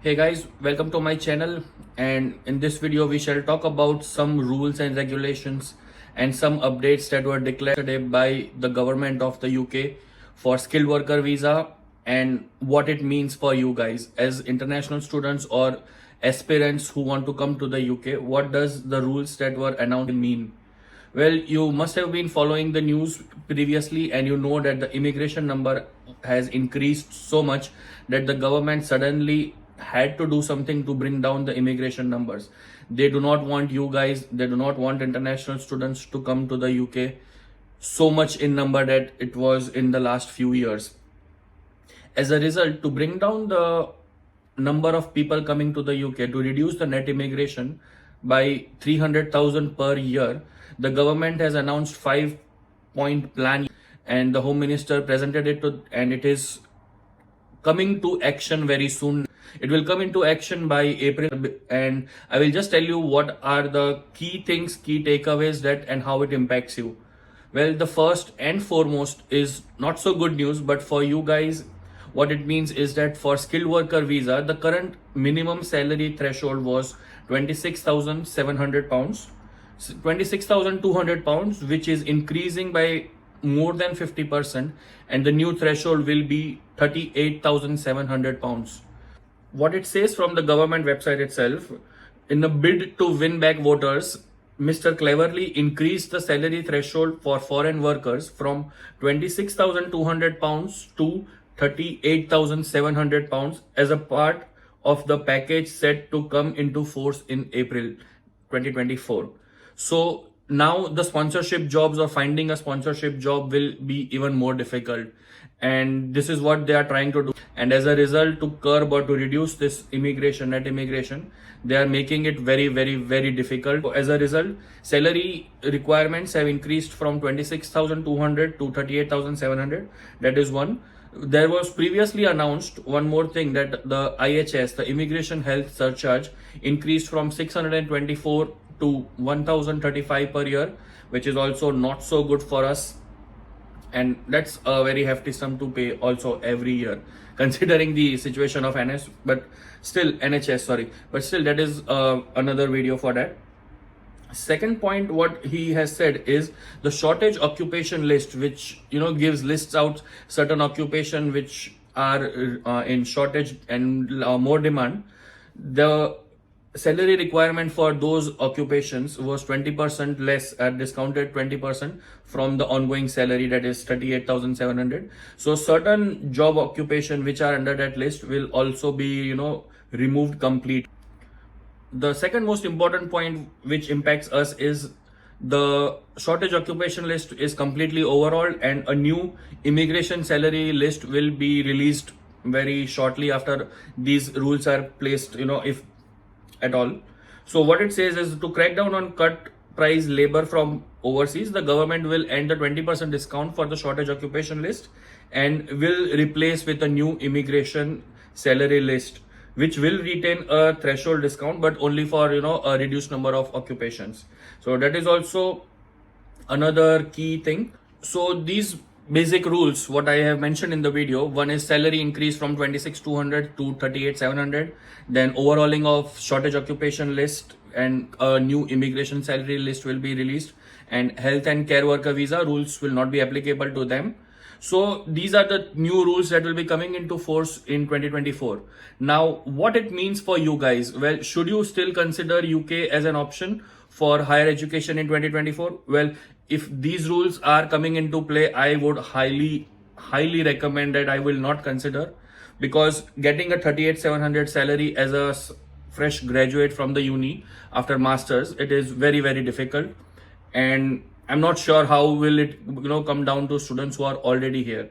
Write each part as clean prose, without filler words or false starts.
Hey guys, welcome to my channel, and in this video we shall talk about some rules and regulations and some updates that were declared today by the government of the UK for skilled worker visa and what it means for you guys as international students or aspirants who want to come to the UK. What does the rules that were announced mean? Well, you must have been following the news previously, and you know that the immigration number has increased so much that the government suddenly had to do something to bring down the immigration numbers. They do not want you guys, they do not want international students to come to the UK so much in number that it was in the last few years. As a result, to bring down the number of people coming to the UK, to reduce the net immigration by 300,000 per year, the government has announced 5-point plan, and the Home Minister presented it to, and it is coming to action very soon. It will come into action by April, and I will just tell you what are the key things, key takeaways that and how it impacts you. Well, the first and foremost is not so good news, but for you guys, what it means is that for skilled worker visa, the current minimum salary threshold was £26,700, £26,200, which is increasing by more than 50%, and the new threshold will be £38,700. What it says from the government website itself, in a bid to win back voters, Mr. Cleverly increased the salary threshold for foreign workers from £26,200 to £38,700 as a part of the package set to come into force in April 2024. So now the sponsorship jobs or finding a sponsorship job will be even more difficult, and this is what they are trying to do. And as a result, to curb or to reduce this net immigration, they are making it very difficult. As a result, salary requirements have increased from 26,200 to 38,700. That is one. There was previously announced one more thing, that the IHS, the Immigration Health Surcharge, increased from 624 to 1,035 per year, which is also not so good for us, and that's a very hefty sum to pay also every year, considering the situation of NHS, but still that is another video for that. Second point, what he has said is the shortage occupation list, which gives lists out certain occupation which are in shortage and more demand. The salary requirement for those occupations was 20% less, at discounted 20% from the ongoing salary, that is 38,700. So certain job occupation which are under that list will also be removed complete. The second most important point which impacts us is the shortage occupation list is completely overhauled, and a new immigration salary list will be released very shortly after these rules are placed, if at all. So what it says is, to crack down on cut price labor from overseas, the government will end the 20% discount for the shortage occupation list and will replace with a new immigration salary list, which will retain a threshold discount, but only for a reduced number of occupations. So that is also another key thing. So these basic rules, what I have mentioned in the video, one is salary increase from 26,200 to 38,700, then overhauling of shortage occupation list and a new immigration salary list will be released, and health and care worker visa rules will not be applicable to them. So these are the new rules that will be coming into force in 2024. Now, what it means for you guys? Well, should you still consider UK as an option for higher education in 2024? Well, if these rules are coming into play, I would highly recommend that I will not consider, because getting a 38,700 salary as a fresh graduate from the uni after masters, it is very difficult, and I'm not sure how will it come down to students who are already here.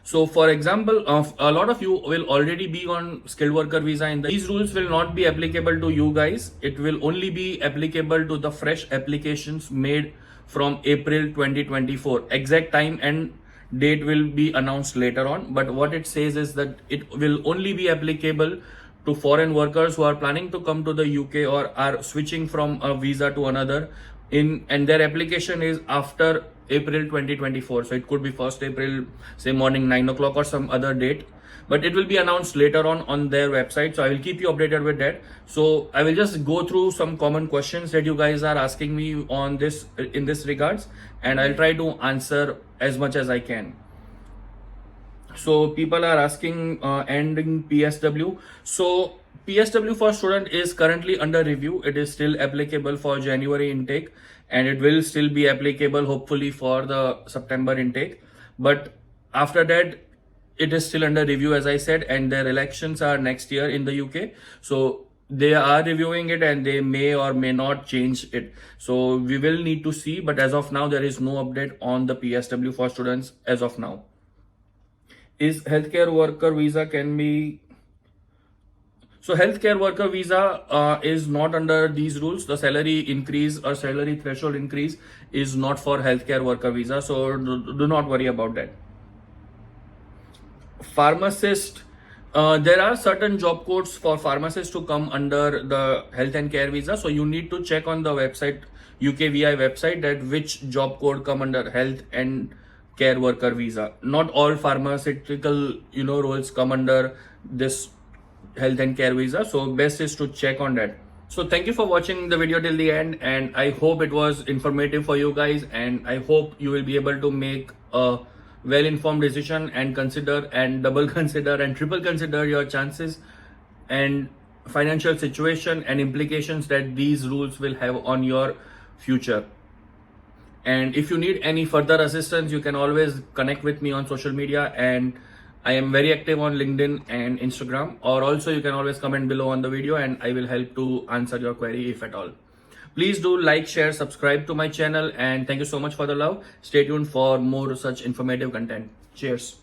So for example, a lot of you will already be on skilled worker visa, and these rules will not be applicable to you guys. It will only be applicable to the fresh applications made from April 2024. Exact time and date will be announced later on, but what it says is that it will only be applicable to foreign workers who are planning to come to the UK or are switching from a visa to another, and their application is after April 2024. So it could be 1st April, say morning 9 o'clock or some other date. but it will be announced later on their website. So I will keep you updated with that. So I will just go through some common questions that you guys are asking me on this in this regards, and I'll try to answer as much as I can. So people are asking ending PSW. So PSW for student is currently under review. It is still applicable for January intake, and it will still be applicable hopefully for the September intake. But after that, it is still under review, as I said, and their elections are next year in the UK. So they are reviewing it and they may or may not change it. So we will need to see. But as of now, there is no update on the PSW for students as of now. Is healthcare worker visa can be so healthcare worker visa is not under these rules. The salary increase or salary threshold increase is not for healthcare worker visa, so do not worry about that. Pharmacist, there are certain job codes for pharmacists to come under the health and care visa, so you need to check on the website, UKVI website, that which job code come under health and care worker visa. Not all pharmaceutical roles come under this health and care visa, so best is to check on that. So thank you for watching the video till the end, and I hope it was informative for you guys, and I hope you will be able to make a well-informed decision and consider and double consider and triple consider your chances and financial situation and implications that these rules will have on your future. And if you need any further assistance, you can always connect with me on social media, and I am very active on LinkedIn and Instagram, or also you can always comment below on the video and I will help to answer your query if at all. Please do like, share, subscribe to my channel, and thank you so much for the love. Stay tuned for more such informative content. Cheers.